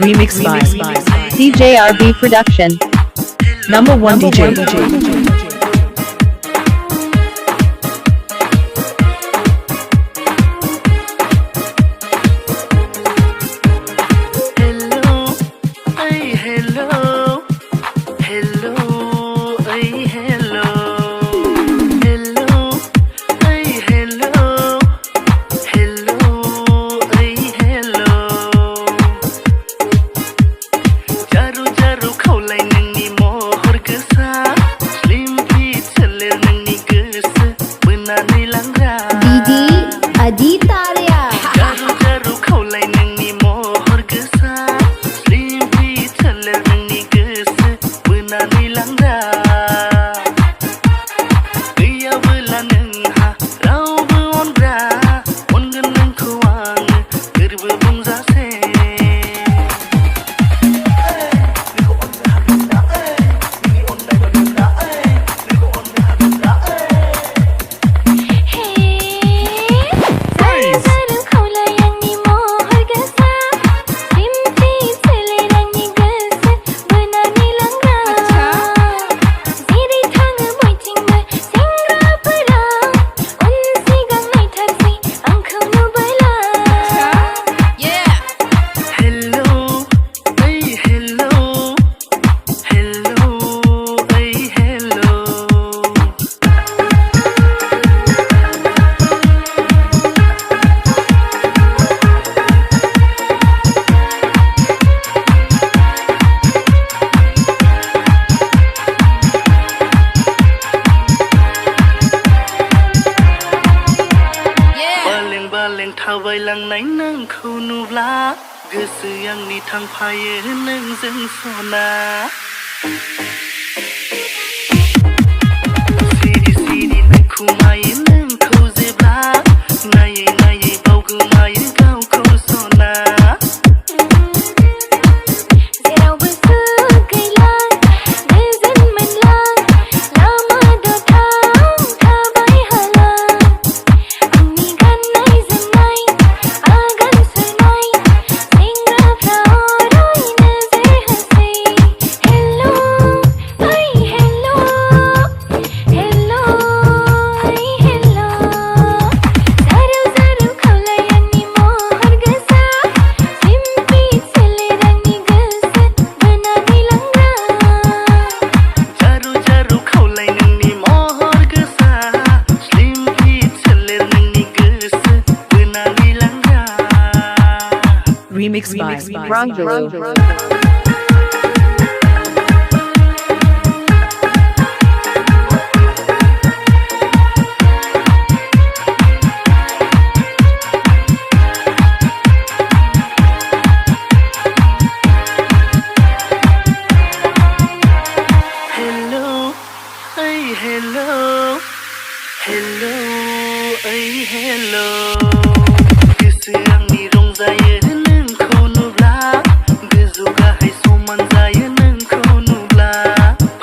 Remix by TJRB Production. Number one DJ. थाबायलांनाय नोंखौ नुब्ला गोसो आंनि थांफायो नोंजों सना सिरि सिरि नायखुमायो नोंखौ जेब्ला नायै नायै बावगोमायो गावखौ सना Remix by Rangelo. Hello गोसो आंनि रंजायो नोंखौ नुब्ला गोजौ गाहाय समान जायो नोंखौ नुब्ला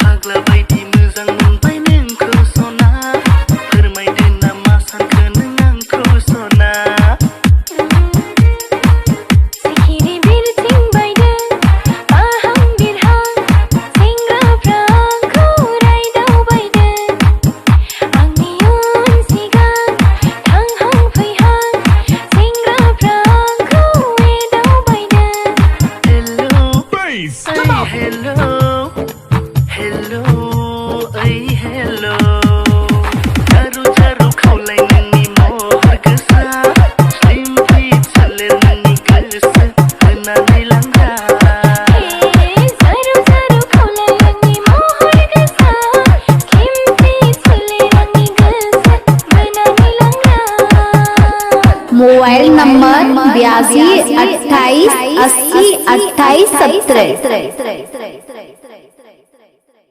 फाग्ला बायदि मोजां मोनबाय नोंखौ सना फोरमायदो ना मा सानखो नों आंखौ सना सिखिरि बिरथिं बायदों बाहां बिरहां सेंग्राफ्रा आंखौ रायदावबायदों आंनि उन सिगां थांहां फैहां सेंग्राफ्रा आंखौ एदावबायदों Hello जारु जारु खावलाय नोंनि महर गोसा स्लिम फिट सोलेर नोंनि गोसो होनानै लांगा जारु जारु खावलाय आंनि महर गोसा स्लिम फिट सोलेर आंनि गोसो बोनानै लांगा मोबाइल नंबर 82 28 80 28 17